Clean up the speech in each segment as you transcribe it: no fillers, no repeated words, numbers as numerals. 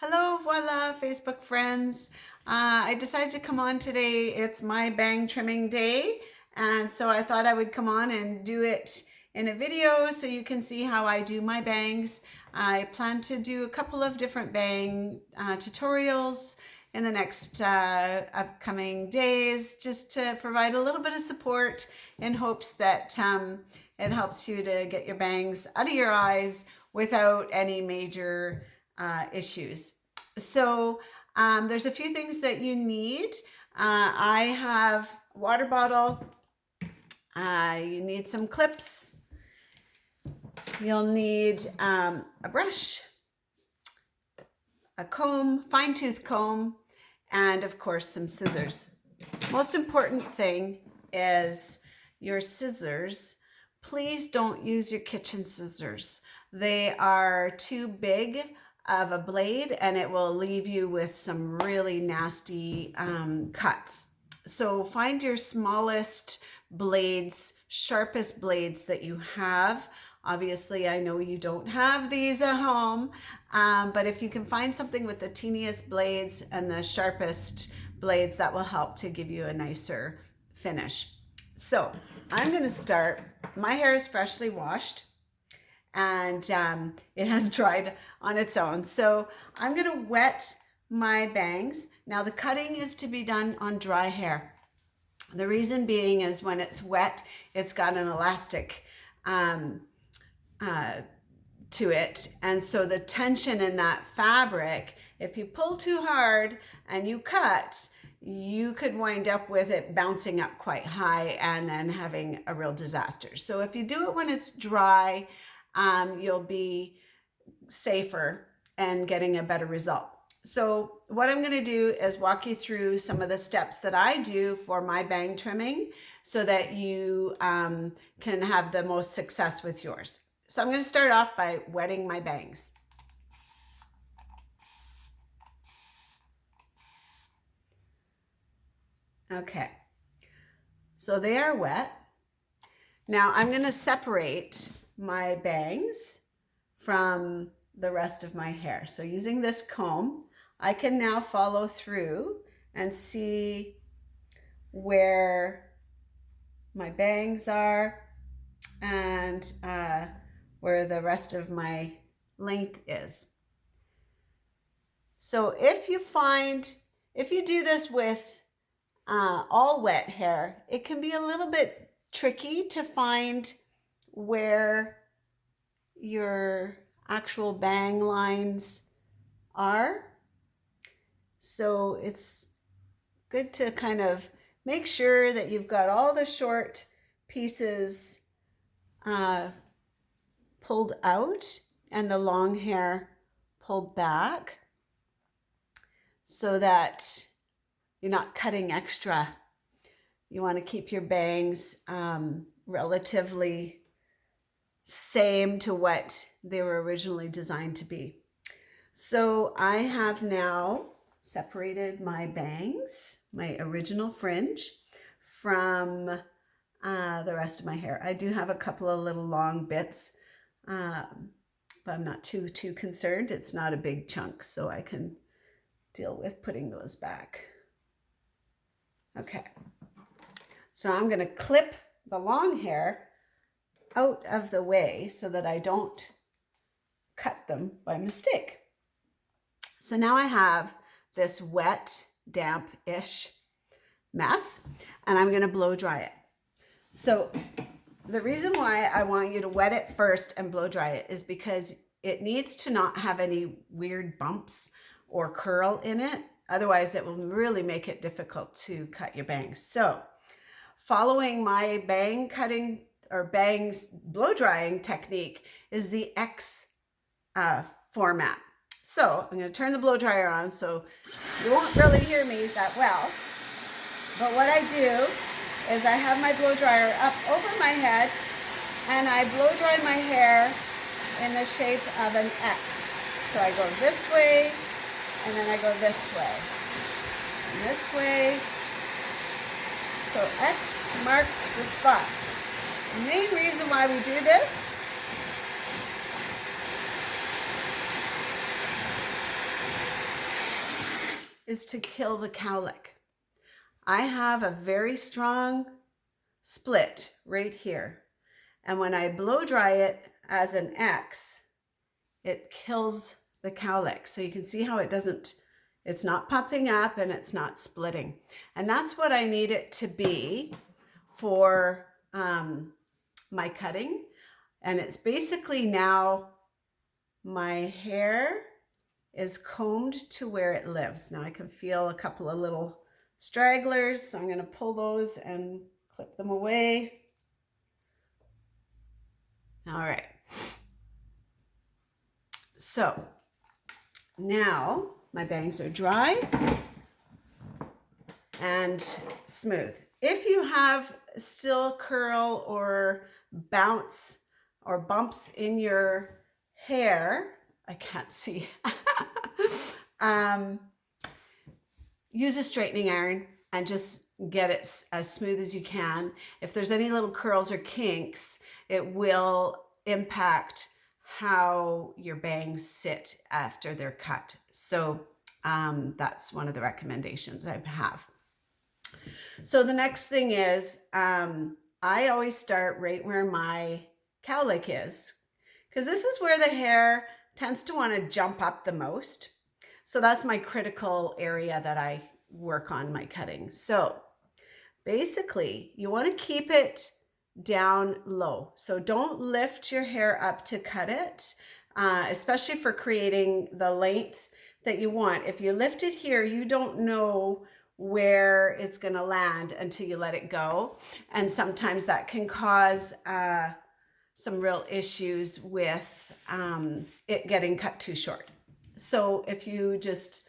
Hello, voila, Facebook friends. I decided to come on today. It's my bang trimming day, and so I thought I would come on and do it in a video so you can see how I do my bangs. I plan to do a couple of different bang tutorials in the next upcoming days, just to provide a little bit of support in hopes that it helps you to get your bangs out of your eyes without any major issues. So there's a few things that you need. I have a water bottle. You need some clips. You'll need a brush, a comb, fine tooth comb, and of course some scissors. Most important thing is your scissors. Please don't use your kitchen scissors. They are too big of a blade and it will leave you with some really nasty cuts. So find your smallest blades, sharpest blades that you have. Obviously, I know you don't have these at home, but if you can find something with the teeniest blades and the sharpest blades, that will help to give you a nicer finish. So I'm going to start. My hair is freshly washed and it has dried on its own. So I'm going to wet my bangs. Now the cutting is to be done on dry hair. The reason being is when it's wet, it's got an elastic to it. And so the tension in that fabric, if you pull too hard and you cut, you could wind up with it bouncing up quite high and then having a real disaster. So if you do it when it's dry, you'll be safer and getting a better result. So what I'm going to do is walk you through some of the steps that I do for my bang trimming so that you can have the most success with yours. So I'm going to start off by wetting my bangs. Okay, so they are wet. Now I'm going to separate my bangs from the rest of my hair. So using this comb, I can now follow through and see where my bangs are and where the rest of my length is. So if you do this with all wet hair, it can be a little bit tricky to find where your actual bang lines are. So it's good to kind of make sure that you've got all the short pieces pulled out and the long hair pulled back so that you're not cutting extra. You want to keep your bangs relatively same to what they were originally designed to be. So I have now separated my bangs, my original fringe, from the rest of my hair. I do have a couple of little long bits, but I'm not too concerned. It's not a big chunk, so I can deal with putting those back. Okay, so I'm going to clip the long hair out of the way so that I don't cut them by mistake. So now I have this wet, damp-ish mess, and I'm going to blow dry it. So the reason why I want you to wet it first and blow dry it is because it needs to not have any weird bumps or curl in it. Otherwise, it will really make it difficult to cut your bangs. So following my bang cutting or bangs blow drying technique is the X format. So I'm going to turn the blow dryer on so you won't really hear me that well. But what I do is I have my blow dryer up over my head and I blow dry my hair in the shape of an X. So I go this way and then I go this way and this way. So X marks the spot. The main reason why we do this is to kill the cowlick. I have a very strong split right here. And when I blow dry it as an X, it kills the cowlick. So you can see how it's not popping up and it's not splitting. And that's what I need it to be for my cutting. And it's basically now my hair is combed to where it lives. Now I can feel a couple of little stragglers, so I'm going to pull those and clip them away. All right. So now my bangs are dry and smooth. If you have still curl or bounce or bumps in your hair, I can't see, use a straightening iron and just get it as smooth as you can. If there's any little curls or kinks, it will impact how your bangs sit after they're cut. So that's one of the recommendations I have. So the next thing is, I always start right where my cowlick is, because this is where the hair tends to want to jump up the most. So that's my critical area that I work on my cutting. So basically you want to keep it down low. So don't lift your hair up to cut it, especially for creating the length that you want. If you lift it here, you don't know where it's going to land until you let it go. And sometimes that can cause some real issues with it getting cut too short. So if you just,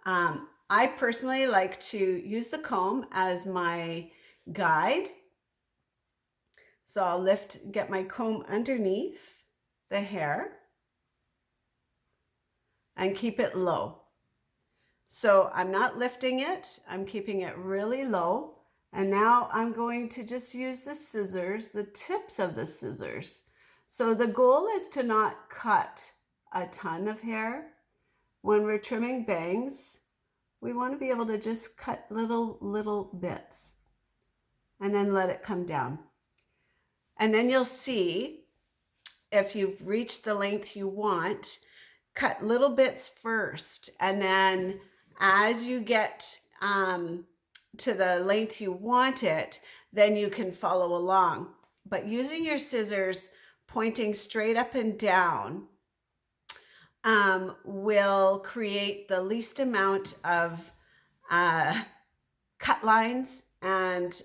I personally like to use the comb as my guide. So I'll get my comb underneath the hair and keep it low. So I'm not lifting it, I'm keeping it really low. And now I'm going to just use the scissors, the tips of the scissors. So the goal is to not cut a ton of hair. When we're trimming bangs, we want to be able to just cut little bits and then let it come down. And then you'll see if you've reached the length you want, cut little bits first. And then as you get to the length you want it, then you can follow along. But using your scissors pointing straight up and down will create the least amount of cut lines and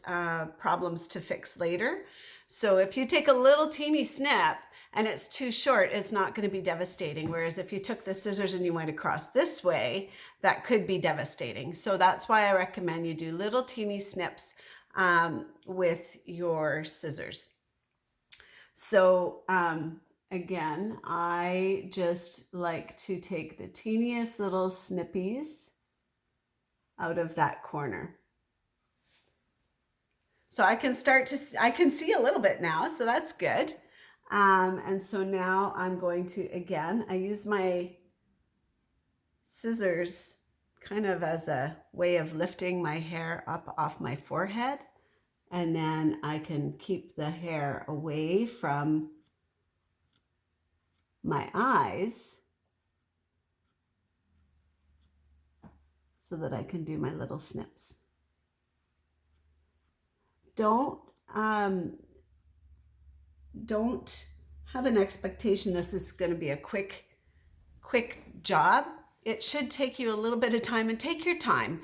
problems to fix later. So if you take a little teeny snip and it's too short, it's not going to be devastating. Whereas if you took the scissors and you went across this way, that could be devastating. So that's why I recommend you do little teeny snips with your scissors. So again, I just like to take the teeniest little snippies out of that corner. So I can see a little bit now, so that's good. And so now I'm going to, again, I use my scissors kind of as a way of lifting my hair up off my forehead. And then I can keep the hair away from my eyes so that I can do my little snips. Don't have an expectation this is going to be a quick job. It should take you a little bit of time, and take your time.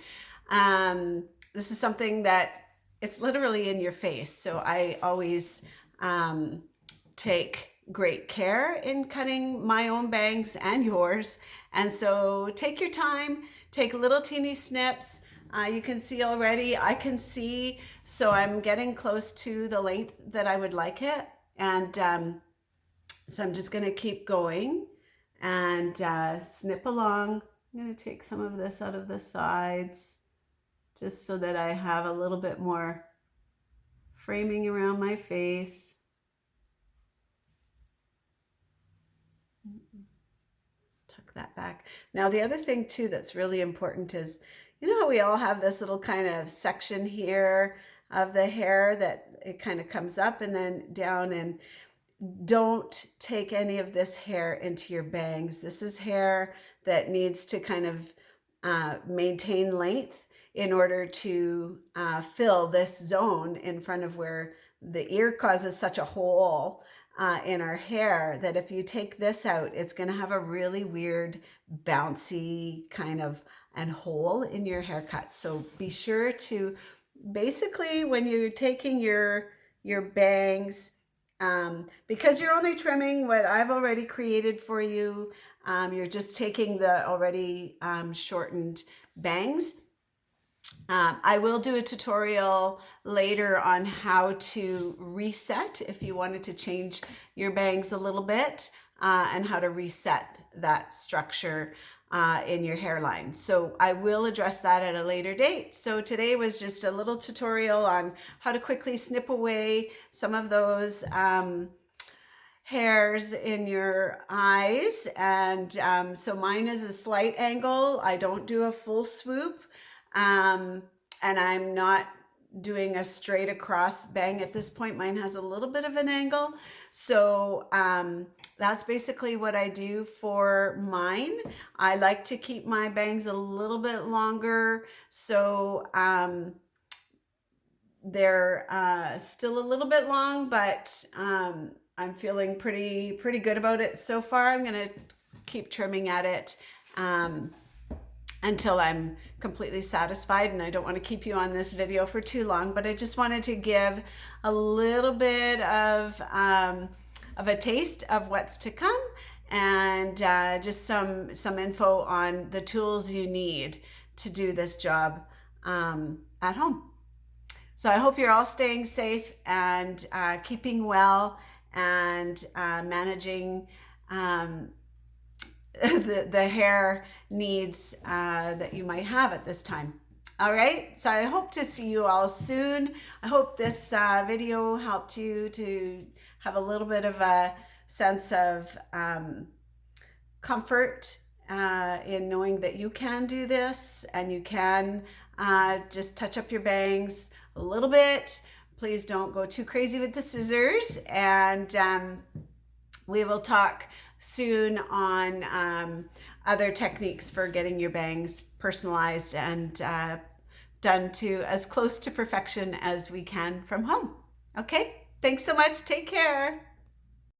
This is something that it's literally in your face. So I always take great care in cutting my own bangs and yours. And so take your time, take little teeny snips. You can see already, I can see, so I'm getting close to the length that I would like it. And so I'm just going to keep going and snip along. I'm going to take some of this out of the sides just so that I have a little bit more framing around my face. Tuck tuck that back. Now, the other thing too that's really important is, you know how we all have this little kind of section here of the hair that it kind of comes up and then down, and don't take any of this hair into your bangs. This is hair that needs to kind of maintain length in order to fill this zone in front of where the ear causes such a hole in our hair, that if you take this out, it's going to have a really weird bouncy kind of and hole in your haircut. So be sure to, basically when you're taking your bangs, because you're only trimming what I've already created for you, you're just taking the already shortened bangs. I will do a tutorial later on how to reset if you wanted to change your bangs a little bit, and how to reset that structure in your hairline. So I will address that at a later date. So today was just a little tutorial on how to quickly snip away some of those hairs in your eyes. And so mine is a slight angle. I don't do a full swoop. And I'm not doing a straight across bang at this point. Mine has a little bit of an angle. So that's basically what I do for mine. I like to keep my bangs a little bit longer. So they're still a little bit long, but I'm feeling pretty good about it so far. I'm going to keep trimming at it until I'm completely satisfied, and I don't want to keep you on this video for too long, but I just wanted to give a little bit of a taste of what's to come, and just some info on the tools you need to do this job at home. So I hope you're all staying safe and keeping well, and managing the hair needs that you might have at this time. All right, so I hope to see you all soon. I hope this video helped you to have a little bit of a sense of comfort in knowing that you can do this, and you can just touch up your bangs a little bit. Please don't go too crazy with the scissors, and we will talk soon on other techniques for getting your bangs personalized and done to as close to perfection as we can from home. Okay, thanks so much. Take care.